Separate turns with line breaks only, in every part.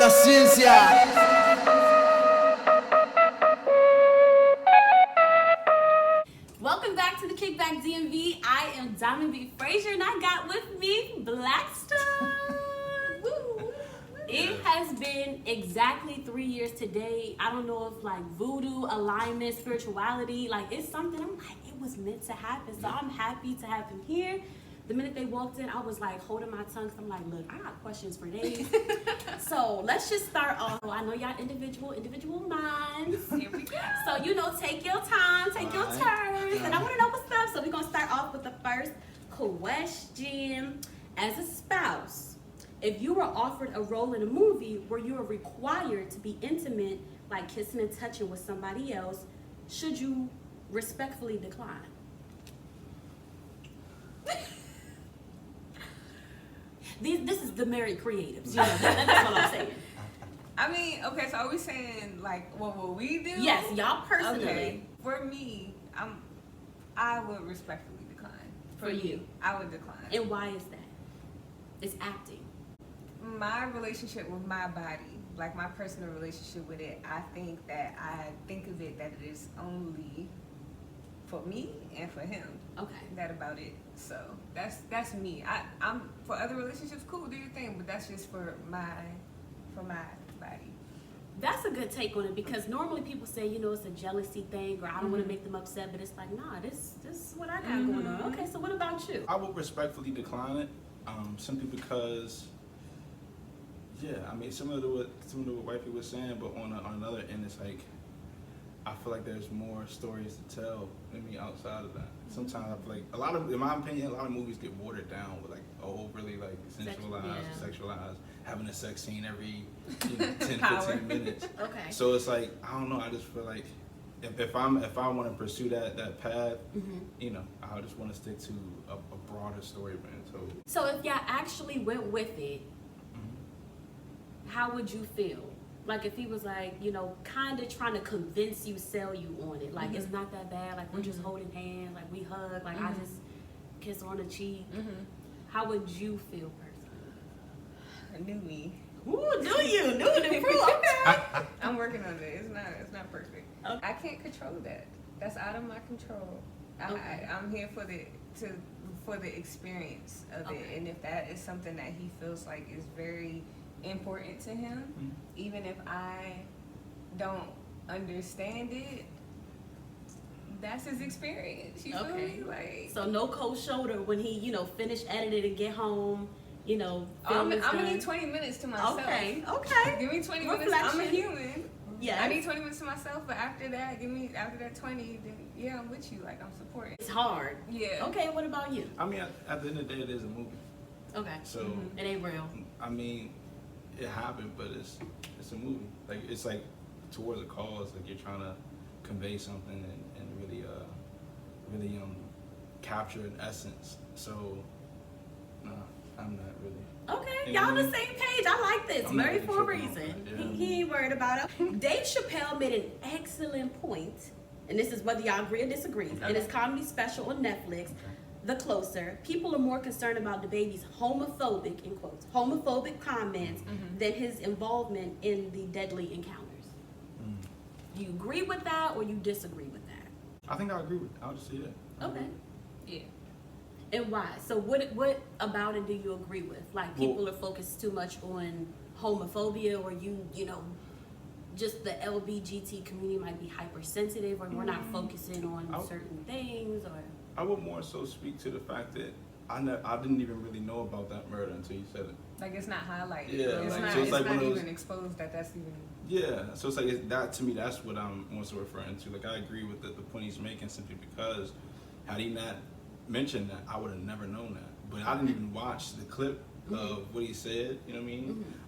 la ciencia.
Welcome back to the Kickback DMV. I am Diamond B. Frazier, and I got with me BlaqueStone. It has been exactly 3 years today. I don't know if like voodoo, alignment, spirituality, like it's something. I'm like, it was meant to happen. So I'm happy to have him here. The minute they walked in, I was like holding my tongue. So I'm like, look, I got questions for days. So let's just start off. I know y'all individual minds.
Here we go.
So, take your time, take your turns. And I want to know what's up. So we're going to start off with the first question. As a spouse, if you were offered a role in a movie where you are required to be intimate, like kissing and touching with somebody else, should you respectfully decline? This is the married creatives. That's what I'm saying.
I mean, okay, so are we saying like what will we do?
Yes, y'all personally.
Okay. For me, I would respectfully decline.
For you,
I would decline.
And why is that? It's acting.
My relationship with my body, like my personal relationship with it, I think of it that it is only for me and for him.
Okay.
That about it. So that's me. I'm for other relationships, cool, do your thing, but that's just for my body.
That's a good take on it, because normally people say, it's a jealousy thing, or I don't want to make them upset, but it's like, nah, this is what I got going on. Okay, so what about you?
I would respectfully decline it, simply because, similar to what Wifey was saying, but on another end, it's like, I feel like there's more stories to tell than me outside of that. Sometimes I feel like in my opinion, a lot of movies get watered down with like overly like sexualized, having a sex scene every 10, 15 minutes.
Okay.
So it's like, I don't know, I just feel like if I want to pursue that path, I just want to stick to a broader story being told.
So if y'all actually went with it, how would you feel? Like if he was like, kind of trying to convince you, sell you on it. Like it's not that bad. Like we're just holding hands. Like we hug. Like I just kiss on the cheek. How would you feel personally?
New me.
Ooh, do you? New to prove. Okay.
I'm working on it. It's not perfect.
Okay.
I can't control that. That's out of my control.
Okay.
I'm here for the experience of it, and if that is something that he feels like is very important to him, even if I don't understand it, that's his experience. You feel me? Like,
so no cold shoulder when he, finish edited and get home.
I'm gonna need 20 minutes to myself.
Okay.
Give me 20 minutes. I'm a human.
Yeah.
I need 20 minutes to myself, but after that 20, then I'm with you. Like, I'm supporting.
It's hard.
Yeah.
Okay. What about you?
I mean, at the end of the day, it is a movie.
Okay.
So
it ain't real.
I mean, it happened, but it's a movie. Like it's like towards a cause. Like you're trying to convey something and really capture an essence. So no, I'm not really.
Okay, y'all on the same page. I like this.
I'm
Married
not
for a
really
reason.
tripping on that,
He ain't worried about it. Dave Chappelle made an excellent point, and this is whether y'all agree or disagree. In his comedy special on Netflix, The Closer, people are more concerned about the baby's homophobic, in quotes, homophobic comments than his involvement in the deadly encounters. Do you agree with that or you disagree with that?
I think I agree with. I'll just say that.
Okay.
Yeah.
And why? So what about it do you agree with? Like people are focused too much on homophobia, or just the LBGT community might be hypersensitive, or we're not focusing on certain things, or...
I would more so speak to the fact that I didn't even really know about that murder until you said it.
Like, it's not highlighted.
Yeah,
It's not even exposed that's even...
Yeah, so it's like that to me. That's what I'm also referring to. Like I agree with the point he's making, simply because had he not mentioned that, I would have never known that. But I didn't even watch the clip of what he said. You know what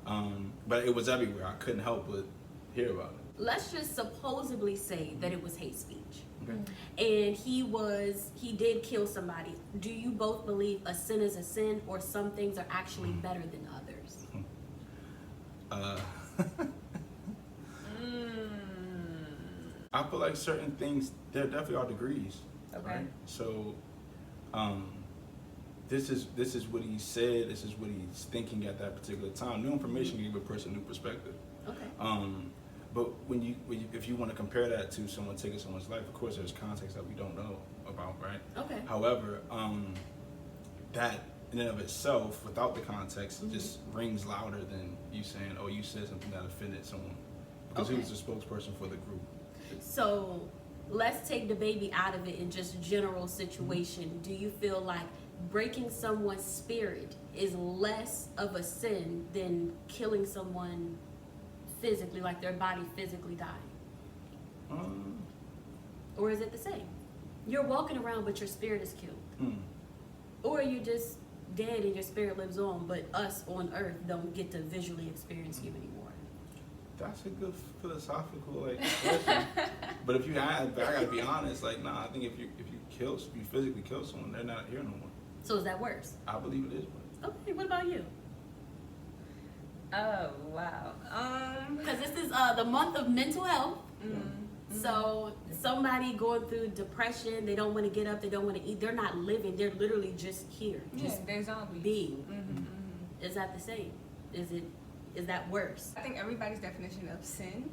I mean? But it was everywhere. I couldn't help but hear about it.
Let's just supposedly say that it was hate speech.
Okay.
And he did kill somebody. Do you both believe a sin is a sin, or some things are actually better than others?
I feel like certain things, there definitely are degrees.
Okay.
Right? So, this is what he said. This is what he's thinking at that particular time. New information can give a person new perspective.
Okay.
But if you want to compare that to someone taking someone's life, of course, there's context that we don't know about, right?
Okay.
However, that in and of itself, without the context, just rings louder than you saying, "Oh, you said something that offended someone," because he was the spokesperson for the group.
So let's take the baby out of it in just general situation. Do you feel like breaking someone's spirit is less of a sin than killing someone physically, like their body physically dying? Or is it the same? You're walking around but your spirit is killed. Or you're just dead and your spirit lives on, but us on earth don't get to visually experience you anymore.
That's a good philosophical question. But if you I gotta be honest, nah, I think if you physically kill someone, they're not here no more.
So is that worse?
I believe it is.
Okay, what about you?
Oh wow.
Because this is the month of mental health. So somebody going through depression, they don't want to get up, they don't want to eat, they're not living, they're literally just here, just
they're zombies.
being. Is that the same? Is that worse?
I think everybody's definition of sin,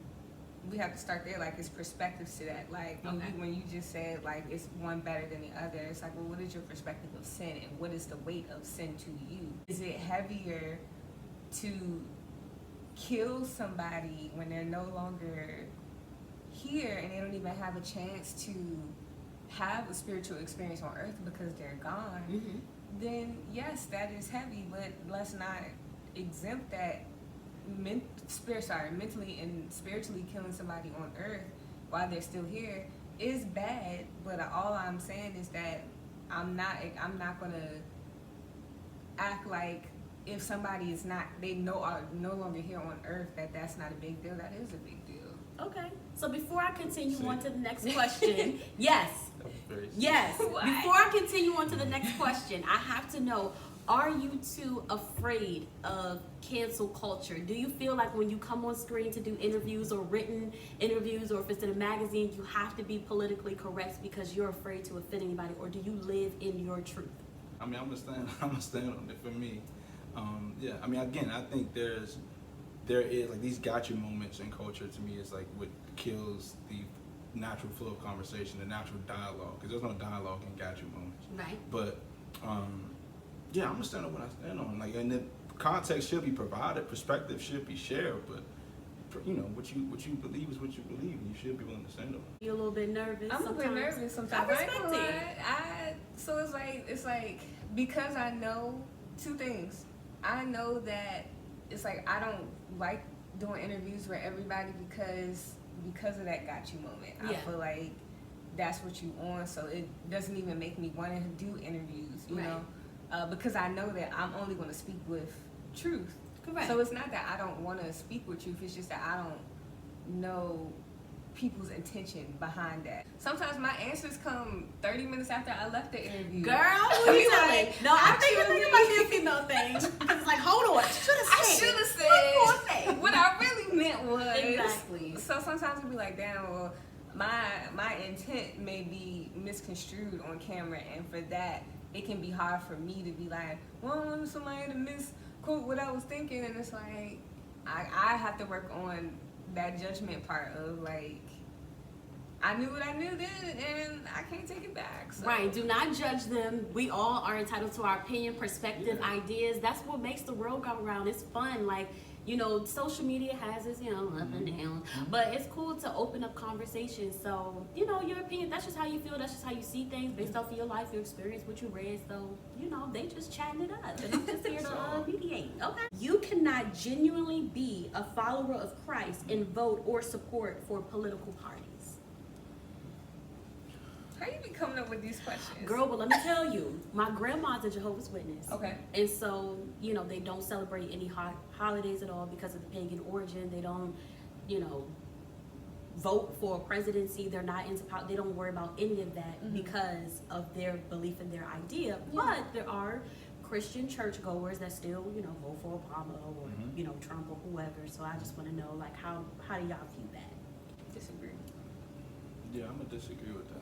we have to start there. Like, it's perspectives to that. Like, when you just said like it's one better than the other, it's like, well, what is your perspective of sin, and what is the weight of sin to you? Is it heavier to kill somebody when they're no longer here and they don't even have a chance to have a spiritual experience on earth because they're gone? Then yes, that is heavy, but let's not exempt that mentally and spiritually killing somebody on earth while they're still here is bad. But all I'm saying is that I'm not gonna act like if somebody is not, are no longer here on earth, that's not a big deal. That is a big deal.
Okay. So before I continue on to the next question, yes. Before I continue on to the next question, I have to know, are you too afraid of cancel culture? Do you feel like when you come on screen to do interviews or written interviews, or if it's in a magazine, you have to be politically correct because you're afraid to offend anybody, or do you live in your truth?
I mean, I'm gonna stand on it. For me, I mean, again, I think there is like these gotcha moments in culture. To me, is like what kills the natural flow of conversation, the natural dialogue, because there's no dialogue in gotcha moments.
Right.
But I'm gonna stand on what I stand on. Like, and the context should be provided, perspective should be shared, but what you believe is what you believe, and you should be willing to stand on it.
You're a little bit nervous.
I'm a bit nervous sometimes.
I respect it.
So it's like because I know two things. I know that it's like I don't like doing interviews with everybody because of that got you moment. I feel like that's what you on, so it doesn't even make me want to do interviews, you know, because I know that I'm only going to speak with truth.
Correct.
So it's not that I don't want to speak with truth, it's just that I don't know people's intention behind that. Sometimes my answers come 30 minutes after I left the interview.
Girl, who you telling? No, I think it might be a female thing. It's like, hold on, I should have said
what I really meant was.
Exactly.
So sometimes it'll be like, damn, well, my intent may be misconstrued on camera, and for that, it can be hard for me to be like, well, I want somebody to misquote what I was thinking, and it's like, I have to work on that judgment part of like, I knew what I knew then, and I can't take it back. So.
Right. Do not judge them. We all are entitled to our opinion, perspective, ideas. That's what makes the world go around. It's fun. Like, social media has its, up and down. But it's cool to open up conversations. So, your opinion, that's just how you feel. That's just how you see things based off of your life, your experience, what you read. So, they just chatting it up. And I'm just here to mediate. Okay. You cannot genuinely be a follower of Christ and vote or support for political parties.
How you be coming up with these questions?
Girl, well, let me tell you, my grandma's a Jehovah's Witness.
Okay.
And so, they don't celebrate any holidays at all because of the pagan origin. They don't, vote for a presidency. They're not into politics. They don't worry about any of that because of their belief in their idea. Yeah. But there are Christian churchgoers that still, vote for Obama or, Trump or whoever. So I just want to know, like, how do y'all view that?
Disagree.
Yeah, I'm gonna disagree with that.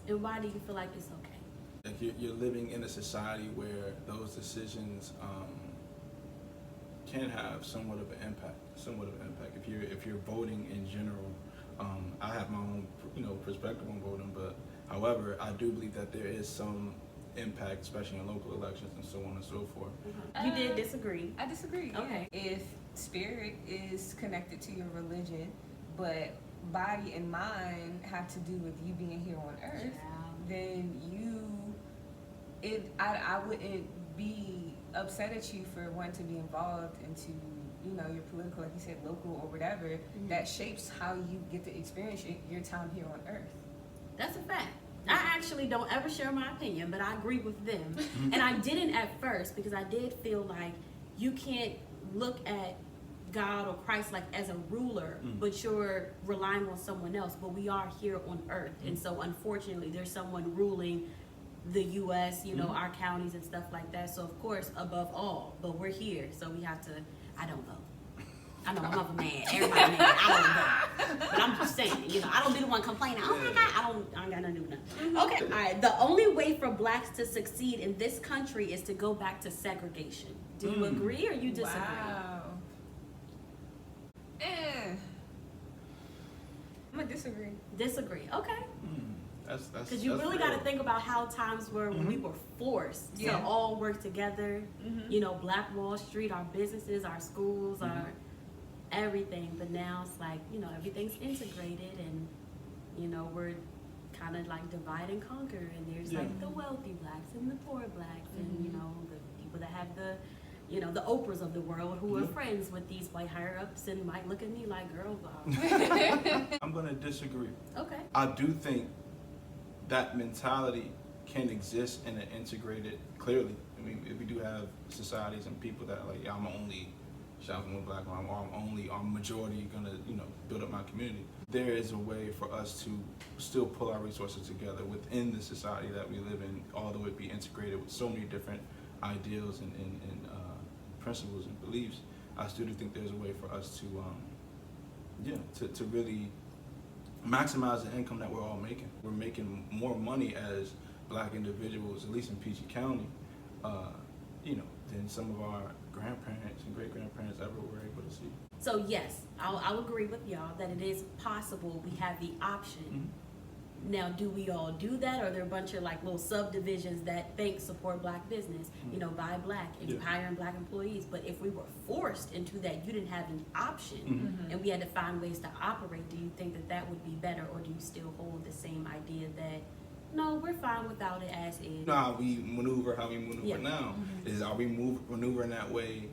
And why do you feel like it's okay?
Like you're living in a society where those decisions can have somewhat of an impact. If you're voting in general, I have my own perspective on voting, but however, I do believe that there is some impact, especially in local elections and so on and so forth.
You did disagree.
I disagree.
Okay.
If spirit is connected to your religion, but body and mind have to do with you being here on earth, then I wouldn't be upset at you for wanting to be involved into your political, like you said, local or whatever, that shapes how you get to experience your time here on earth.
That's a fact. I actually don't ever share my opinion, but I agree with them. And I didn't at first because I did feel like you can't look at God or Christ like as a ruler, but you're relying on someone else. But we are here on earth. And so unfortunately there's someone ruling the US, our counties and stuff like that. So of course, above all, but we're here. So we have to, I don't vote. I know I'm a man. Everybody mad. I don't vote. But I'm just saying, I don't be the one complaining. Oh my God, I ain't got nothing to do with nothing. Okay, all right. The only way for blacks to succeed in this country is to go back to segregation. Do you agree or you disagree?
Wow. I'm gonna disagree.
Disagree. Okay.
Because
you really got to think about how times were when we were forced to all work together. Black Wall Street, our businesses, our schools, our everything. But now it's like, everything's integrated and, we're kind of like divide and conquer. And there's like the wealthy blacks and the poor blacks and, the people that have the, the Oprahs of the world who are friends with these white higher ups and might look at me like, girl, wow.
I'm going to disagree.
Okay.
I do think that mentality can exist in an integrated, clearly. I mean, we do have societies and people that are like, yeah, I'm only shopping with black, or I'm majority gonna, build up my community. There is a way for us to still pull our resources together within the society that we live in, although it be integrated with so many different ideals and principles and beliefs. I still do think there's a way for us to really maximize the income that we're all making. We're making more money as black individuals, at least in PG County, than some of our grandparents and great-grandparents ever were able to see.
So yes, I'll agree with y'all that it is possible we have the option. Now, do we all do that, or are there a bunch of like little subdivisions that think support black business, buy black, and hiring black employees? But if we were forced into that, you didn't have an option, and we had to find ways to operate, do you think that would be better, or do you still hold the same idea that no, we're fine without it as is?
How we maneuver now is, are we maneuvering that way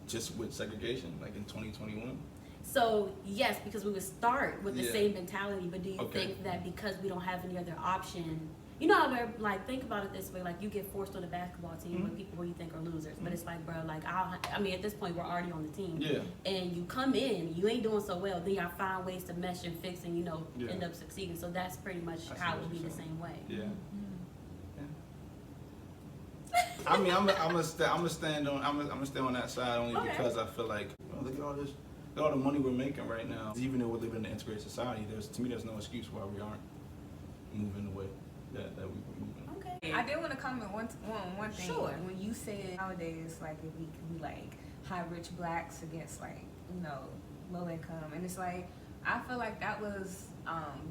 just with segregation, like in 2021?
So yes, because we would start with the same mentality, but do you think that because we don't have any other option, how they're like, think about it this way, like you get forced on a basketball team with people who you think are losers, but it's like, bro, like I mean at this point we're already on the team, and you come in, you ain't doing so well, then y'all find ways to mesh and fix and end up succeeding. So that's pretty much how it would be the same way.
I mean, I'm gonna stand on that side only because I feel like, look at all this. All the money we're making right now, even though we're living in an integrated society, to me there's no excuse why we aren't moving the way that we were moving.
Okay.
I did want to comment one thing.
Sure.
When you said nowadays, like if we like high rich blacks against like low income, and it's like I feel like that was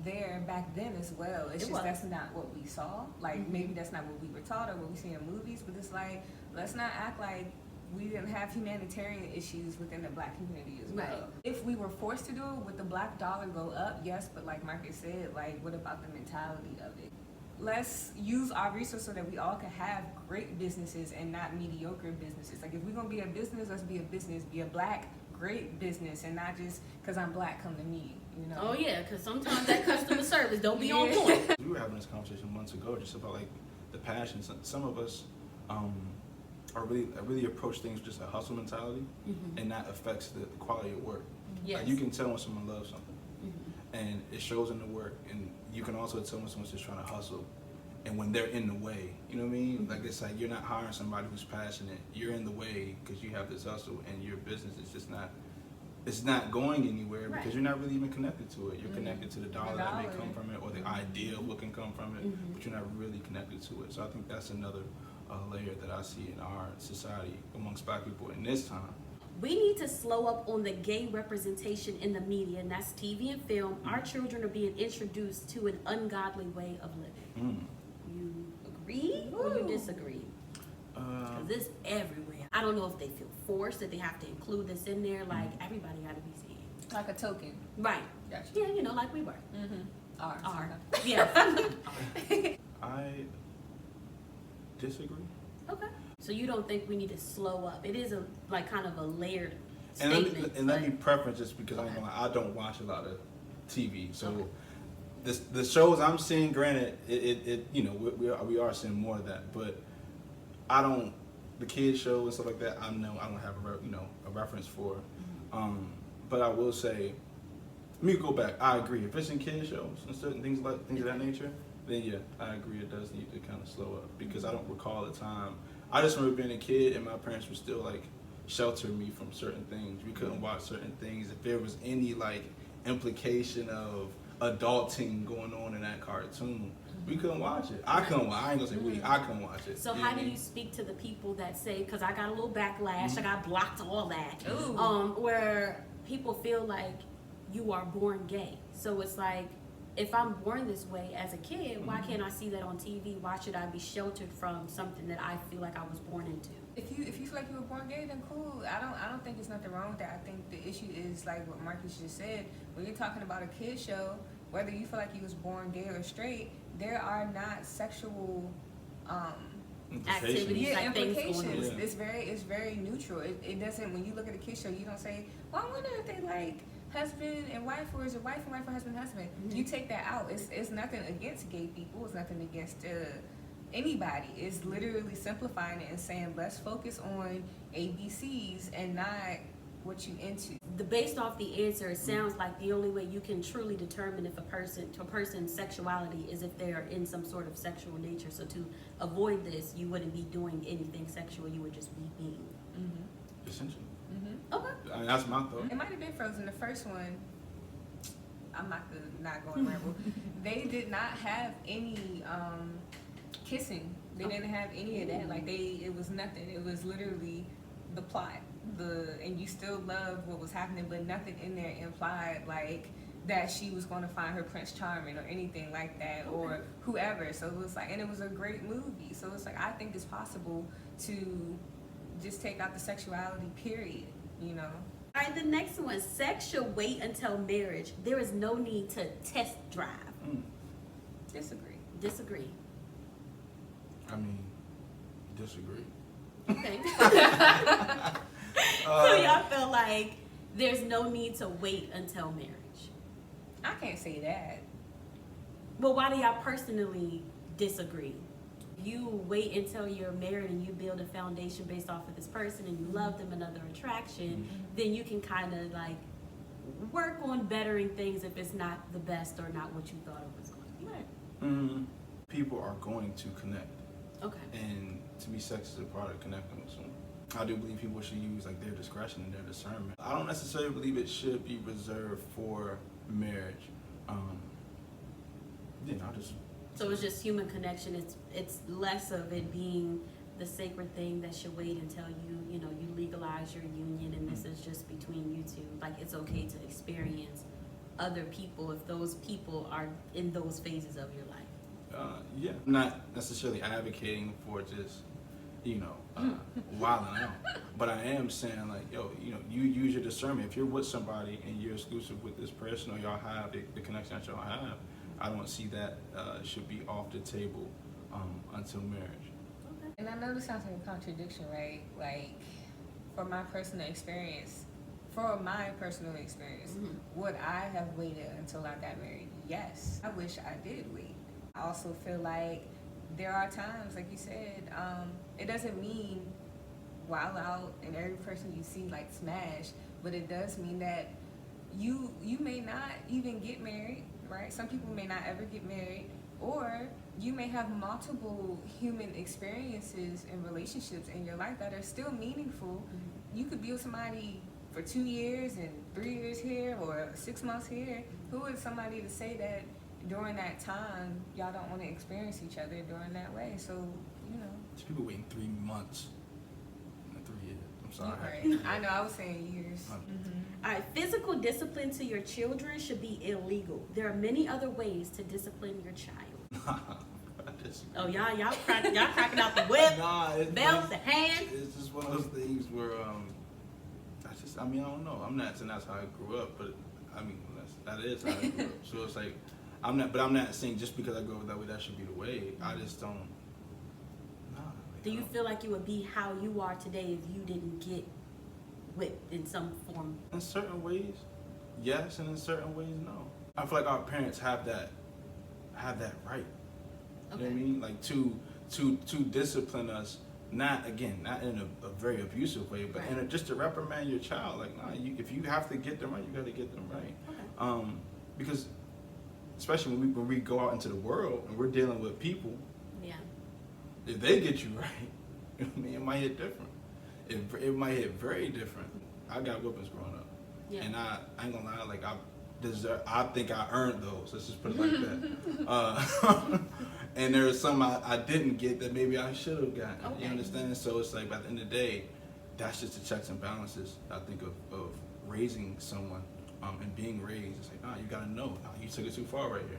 there back then as well. It's just that's not what we saw. Like maybe that's not what we were taught or what we see in movies. But it's like let's not act like we didn't have humanitarian issues within the black community as well.
Right.
If we were forced to do it, would the black dollar go up? Yes, but like Marcus said, like what about the mentality of it? Let's use our resources so that we all can have great businesses and not mediocre businesses. Like if we're gonna be a business, let's be a business, be a black great business, and not just because I'm black, come to me.
Oh yeah, because sometimes that customer service don't be on point.
We were having this conversation months ago just about like the passion. Some of us are really approach things with just a hustle mentality, and that affects the quality of work.
Yes.
Like you can tell when someone loves something, and it shows in the work, and you can also tell when someone's just trying to hustle, and when they're in the way, you know what I mean? Like it's like you're not hiring somebody who's passionate, you're in the way because you have this hustle, and your business is just not it's not going anywhere
Right.
because you're not really even connected to it. You're connected to the dollar that may
dollar.
come from it or the idea of what can come from it, but you're not really connected to it. So I think that's another layer that I see in our society amongst Black people in this time.
We need to slow up on the gay representation in the media, and that's TV and film. Our children are being introduced to an ungodly way of living. You agree or you disagree? Because it's everywhere. I don't know if they feel forced that they have to include this in there. Like, everybody got to be seen.
Like a token.
Right.
Gotcha.
Yeah, you know, like we were.
R.
Yeah.
I disagree.
Okay. So you don't think we need to slow up? It is a like kind of a layered
And
statement.
let me preference just because I don't watch a lot of TV, so the shows I'm seeing, granted, it you know we are seeing more of that, but I don't the kids shows and stuff like that. I don't have a reference for, but I will say, let me go back. I agree. If it's in kids shows and certain things of that nature, then yeah, I agree. It does need to kind of slow up because I don't recall a time. I just remember being a kid and my parents were still like sheltering me from certain things. We couldn't watch certain things. If there was any like implication of adulting going on in that cartoon, we couldn't watch it. I couldn't watch it. I ain't gonna say we. I couldn't watch it.
So
You know
how
what I
do
mean?
you speak to the people that say, because I got a little backlash, I got blocked, all that,
Ooh.
where people feel like you are born gay. So it's like, if I'm born this way as a kid, why can't I see that on TV? Why should I be sheltered from something that I feel like I was born into?
If you feel like you were born gay, then cool. I don't think there's nothing wrong with that. I think the issue is like what Marcus just said. When you're talking about a kid show, whether you feel like you was born gay or straight, there are not sexual
Activities, like things going
implications.
on.
It's very neutral. It doesn't. When you look at a kid show, you don't say, "Well, I wonder if they like husband and wife, or is it wife and wife or husband and husband?" You take that out. It's nothing against gay people. It's nothing against anybody. It's literally simplifying it and saying, let's focus on ABCs and not what you into.
Based off the answer, it sounds like the only way you can truly determine if a person's sexuality is if they are in some sort of sexual nature. So to avoid this, you wouldn't be doing anything sexual. You would just be being.
Essentially.
Okay.
I mean, that's my thought.
It might have been Frozen. The first one, I'm not going to ramble. They did not have any kissing. They didn't have any of that. Like it was nothing. It was literally the plot. And you still loved what was happening, but nothing in there implied like that she was going to find her Prince Charming or anything like that, or whoever. So it was like, and it was a great movie. So it's like, I think it's possible to just take out the sexuality, period, you know?
All right, the next one, sex should wait until marriage. There is no need to test drive. Disagree.
I mean, disagree.
Okay. So y'all feel like there's no need to wait until marriage.
I can't say that.
Well, why do y'all personally disagree? You wait until you're married and you build a foundation based off of this person and you love them, another attraction, then you can kind of like work on bettering things if it's not the best or not what you thought it was going to be. Right.
People are going to connect.
Okay.
And to me, sex is a part of connecting with someone. I do believe people should use like their discretion and their discernment. I don't necessarily believe it should be reserved for marriage.
So it's just human connection. It's less of it being the sacred thing that should wait until you legalize your union, and this is just between you two. Like, it's okay to experience other people if those people are in those phases of your life.
Yeah, I'm not necessarily advocating for just wilding out, but I am saying like, yo, you use your discernment. If you're with somebody and you're exclusive with this person, or y'all have the connection that y'all have, I don't see that should be off the table until marriage.
Okay.
And I know this sounds like a contradiction, right? Like, for my personal experience, would I have waited until I got married? Yes. I wish I did wait. I also feel like there are times, like you said, it doesn't mean wild out and every person you see like smash, but it does mean that you may not even get married, right? Some people may not ever get married, or you may have multiple human experiences and relationships in your life that are still meaningful. You could be with somebody for 2 years and 3 years here or 6 months here. Who is somebody to say that during that time y'all don't want to experience each other during that way? So, you know.
There's people waiting 3 months. 3 years. I'm sorry.
Right. I know, I was saying years.
All right, physical discipline to your children should be illegal. There are many other ways to discipline your child.
I disagree.
Oh, y'all cracking out the whip,
Nah,
belt, the hand.
It's just one of those things where I don't know. I'm not saying that's how I grew up, but I mean that is how I grew up. So it's like I'm not saying just because I grew up that way that should be the way. I just don't. Nah.
Do you feel like you would be how you are today if you didn't get whipped in some form?
In certain ways, yes, and in certain ways, no. I feel like our parents have that right. You know what I mean? Like to discipline us, not in a very abusive way, but
Right.
just to reprimand your child. Like, nah, if you have to get them right, you got to get them right.
Okay.
Because especially when we go out into the world and we're dealing with people,
Yeah.
if they get you right, you know what I mean, it might hit different. It might hit very different. I got whippings growing up,
Yeah.
and I ain't gonna lie, like I think I earned those. Let's just put it like that. And there's some I didn't get that maybe I should have gotten.
Okay.
You understand? So it's like, by the end of the day, that's just the checks and balances. I think of raising someone and being raised. It's like, nah, you gotta know. Nah, you took it too far right here.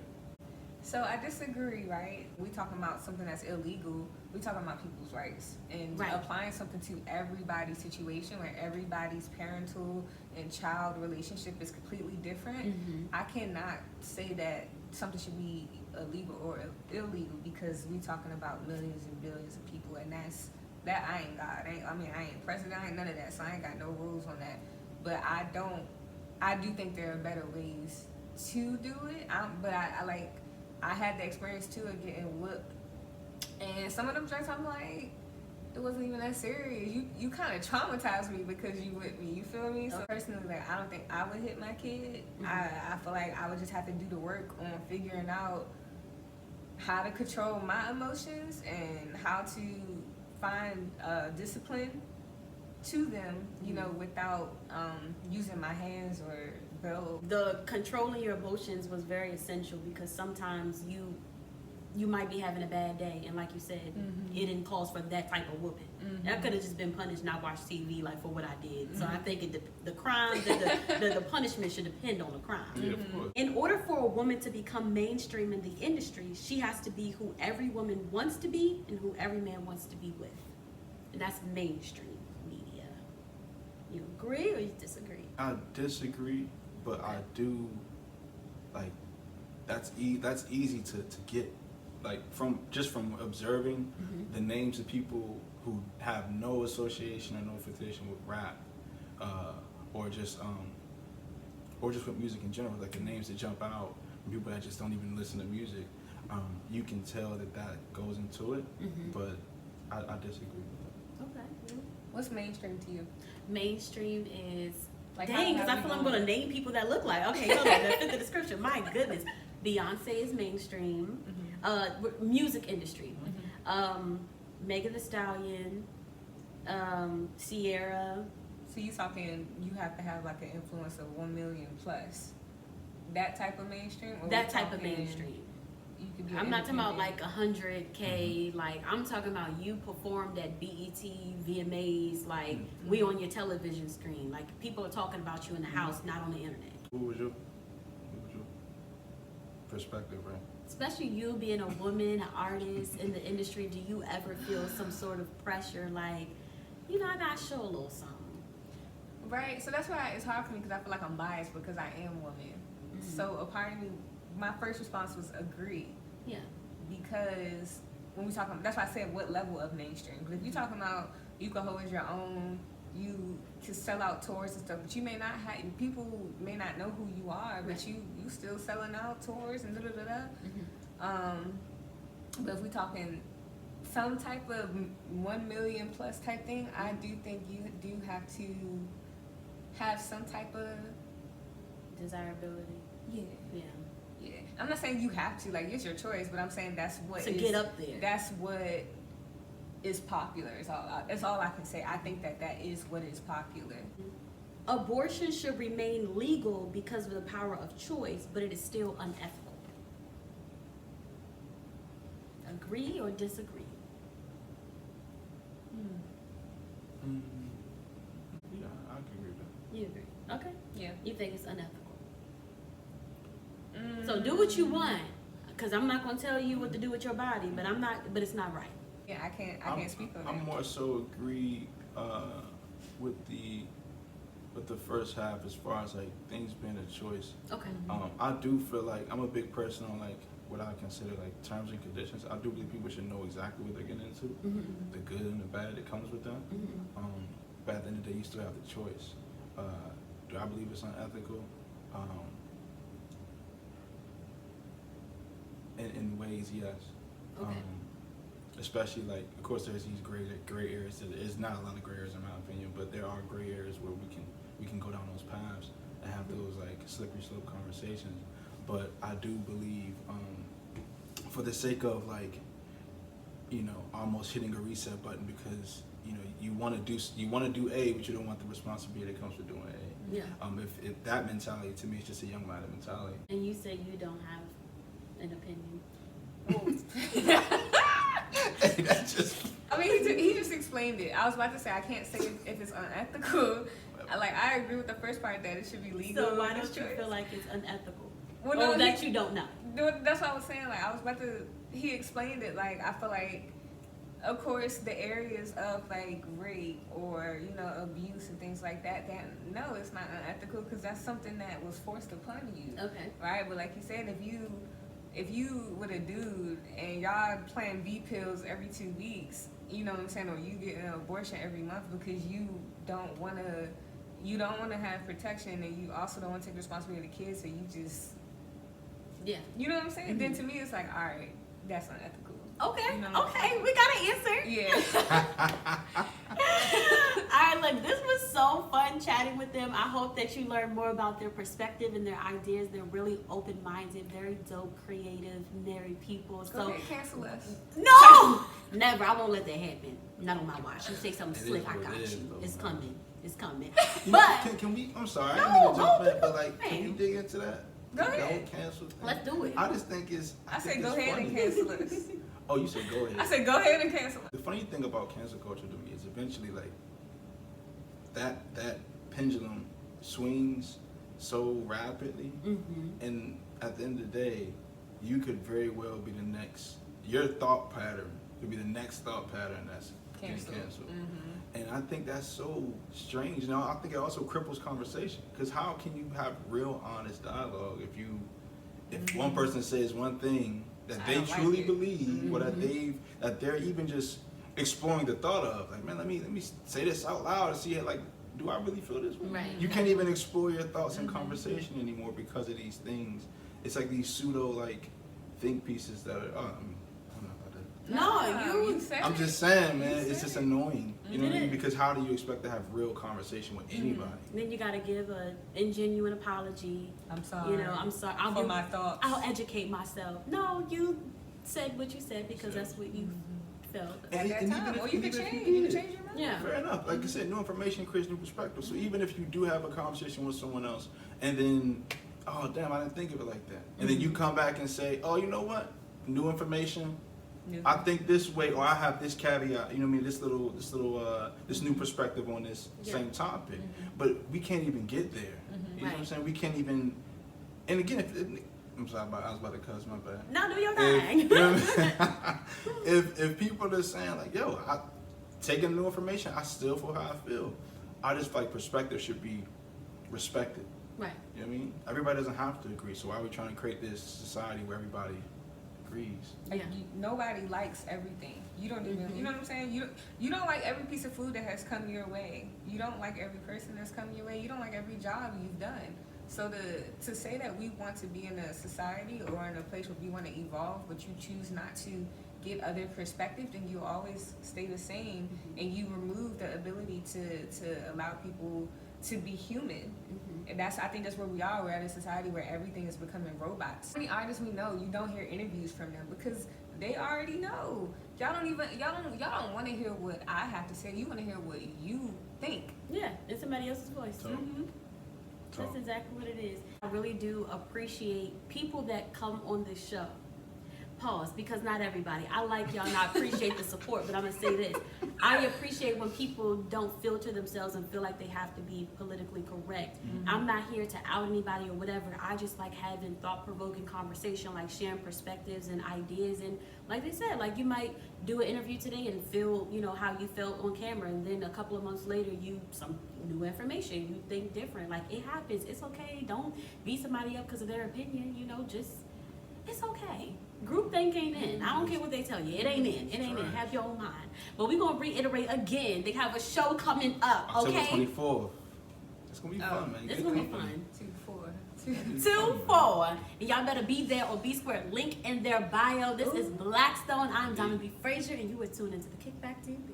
So I disagree, right? We talking about something that's illegal. We talking about people's rights and
Right.
applying something to everybody's situation where everybody's parental and child relationship is completely different.
Mhm.
I cannot say that something should be illegal or illegal because we talking about millions and billions of people, and that I ain't God. I ain't president. I ain't none of that. So I ain't got no rules on that. But I do think there are better ways to do it. But I had the experience too of getting whooped, and some of them drinks I'm like, it wasn't even that serious. You kind of traumatized me because you whipped me. You feel me? So personally, like, I don't think I would hit my kid.
Mhm.
I feel like I would just have to do the work on figuring out how to control my emotions and how to find discipline to them, you know, without using my hands or belt.
The controlling your emotions was very essential because sometimes you might be having a bad day, and like you said, it didn't cause for that type of whooping. That could have just been punished, not watch TV like for what I did. So I think the crime, the punishment should depend on the crime.
Yeah, of course.
In order for a woman to become mainstream in the industry, she has to be who every woman wants to be and who every man wants to be with. And that's mainstream media. You agree or you disagree?
I disagree, but I do, like, that's easy to get, like, from observing the names of people who have no association or no affiliation with rap, or just with music in general, like the names that jump out, people that just don't even listen to music. You can tell that goes into it, but I disagree with that.
Okay.
What's mainstream to you?
Mainstream is
Like,
dang, because
how
I feel
we
I'm
doing?
gonna name people that look like. Okay, hold on, that fit the description. My goodness, Beyonce is mainstream. Music industry. Megan Thee Stallion, Sierra.
So you talking you have to have like an influence of 1 million plus. That type of mainstream? Or
That
we
type of
talking
mainstream.
You could be
I'm not talking about
independent?
like 100K. Like I'm talking about you performed at BET, VMAs. Like we on your television screen. Like people are talking about you in the house, not on the internet.
What was your perspective, right?
Especially you being a woman, an artist in the industry, do you ever feel some sort of pressure like, you know, I gotta show a little something?
Right, so that's why it's hard for me because I feel like I'm biased because I am woman. So a part of me, my first response was agree.
Yeah.
Because when we talk about, that's why I said what level of mainstream. Because if you're talking about you can hold your own, you can sell out tours and stuff, but you may not have, people may not know who you are, but
Right.
you still selling out tours and da-da-da-da. But if we're talking some type of 1 million plus type thing, I do think you do have to have some type of
Desirability.
yeah.
Yeah.
I'm not saying you have to, like, it's your choice, but I'm saying that's what
To get up there.
That's what is popular. It's all I can say. I think that is what is popular.
Abortion should remain legal because of the power of choice, but it is still unethical. Agree or disagree?
Yeah, I can agree with that.
You agree? Okay.
Yeah.
You think it's unethical. So do what you want, because I'm not going to tell you what to do with your body, but it's not right.
Yeah, I can't speak on that.
I'm more so agree with the first half as far as like things being a choice.
Okay.
I do feel like I'm a big person on like what I consider like terms and conditions. I do believe people should know exactly what they're getting into, the good and the bad that comes with that. But at the end of the day, you still have the choice. Do I believe it's unethical? In ways, yes.
Okay.
Especially like, of course, there's these gray areas. There's not a lot of gray areas in my opinion, but there are gray areas where we can go down those paths and have those like slippery slope conversations. But I do believe, for the sake of like, almost hitting a reset button because you want to do A, but you don't want the responsibility that comes with doing A.
Yeah.
If that mentality to me is just a young minded mentality.
And you say you don't have an opinion.
That's just.
I mean, he just explained it. I was about to say I can't say if it's unethical. I agree with the first part that it should be legal.
So why don't you feel like it's unethical?
Well,
or that you don't know?
That's what I was saying. Like I was about to. He explained it. Like I feel like, of course, the areas of like rape or abuse and things like that. That no, it's not unethical because that's something that was forced upon you.
Okay.
Right, but like you said, if you with a dude and y'all playing V pills every 2 weeks, you know what I'm saying, or you get an abortion every month because you don't want to have protection and you also don't want to take responsibility of the kids, so you just,
yeah,
you know what I'm saying. Then to me it's like, all right, that's unethical.
Okay,
You know what I'm
okay, we got an answer.
Yeah.
All right, look, this was so fun chatting with them. I hope that you learned more about their perspective and their ideas. They're really open-minded, very dope, creative, married people.
Go ahead, cancel us.
No! Never. I won't let that happen. Not on my watch. You say something
It
slick,
is
I
what
got
it is,
you.
though,
It's
man.
coming. It's coming.
You
But
know, can we? I'm sorry,
No,
I didn't mean to jump
go
in, but like,
ahead.
can we dig into that?
Go ahead.
Don't cancel thing?
let's do it.
I just think it's.
I say
think
go
it's
ahead
funny.
and cancel us.
Oh, you said go ahead.
I said go ahead and cancel us.
The funny thing about cancel culture to me is eventually like that pendulum swings so rapidly, and at the end of the day, you could very well be the next. Your thought pattern could be the next thought pattern that's getting canceled. And I think that's so strange. Now, I think it also cripples conversation because how can you have real, honest dialogue if one person says one thing that
I
they
don't like
truly
it.
believe, or that they're even just exploring the thought of, like, man, let me say this out loud and see it. Like, do I really feel this way?
Right.
You can't even explore your thoughts in conversation anymore because of these things. It's like these pseudo like think pieces that are. I'm not about to.
No, you
said
I'm
it.
just saying, man,
You
it's
said
just
it.
annoying. You know what I mean?
It is.
Because how do you expect to have real conversation with anybody?
Then you gotta give a ingenuine apology.
I'm sorry.
I'm sorry.
For my thoughts.
I'll educate myself. No, you said what you said because that's what you felt.
At that
And
time,
even
or
if-
you can
even if
change.
you
You can
did.
change your mind.
Yeah.
Fair enough. Like I said, new information creates new perspective. So even if you do have a conversation with someone else, and then, oh damn, I didn't think of it like that, and then you come back and say, oh, you know what? New information.
Yeah.
I think this way, or I have this caveat. You know what I mean? This new perspective on this same topic. But we can't even get there. You know what I'm
Right.
saying? We can't even. And again, I'm sorry, I was about to cuss. My bad.
No, do your
If,
thing.
if people are saying like, yo, I taking new information, I still feel how I feel. I just feel like perspective should be respected.
Right.
You know what I mean? Everybody doesn't have to agree. So why are we trying to create this society where everybody agrees?
Like,
Yeah.
nobody likes everything. You don't even, you know what I'm saying? You don't like every piece of food that has come your way. You don't like every person that's come your way. You don't like every job you've done. So to say that we want to be in a society or in a place where we want to evolve, but you choose not to get other perspective, then you always stay the same, and you remove the ability to allow people to be human. And I think that's where we are. We're at a society where everything is becoming robots. How many artists we know, you don't hear interviews from them because They already know. Y'all don't want to hear what I have to say. You want to hear what you think.
Yeah, it's somebody else's voice.
So-
That's exactly what it is. I really do appreciate people that come on this show. Pause, because not everybody. I like y'all and I appreciate the support, but I'm gonna say this. I appreciate when people don't filter themselves and feel like they have to be politically correct. I'm not here to out anybody or whatever. I just like having thought-provoking conversation, like sharing perspectives and ideas. And like they said, like you might do an interview today and feel, you know, how you felt on camera, and then a couple of months later, some new information, you think different. Like it happens. It's okay. Don't beat somebody up because of their opinion. You know, just it's okay. Groupthink ain't in. I don't care what they tell you. It ain't in. It ain't in. Have your own mind. But we're gonna reiterate again. They have a show coming up.
October
Okay.
24th. It's gonna be fun, man.
It's
Good
gonna be
company.
fun.
2-4.
2-4. And y'all better be there or be square. Link in their bio. This is BlaqueStone. I'm Donna B. Frazier, and you are tuned into the Kickback DMV.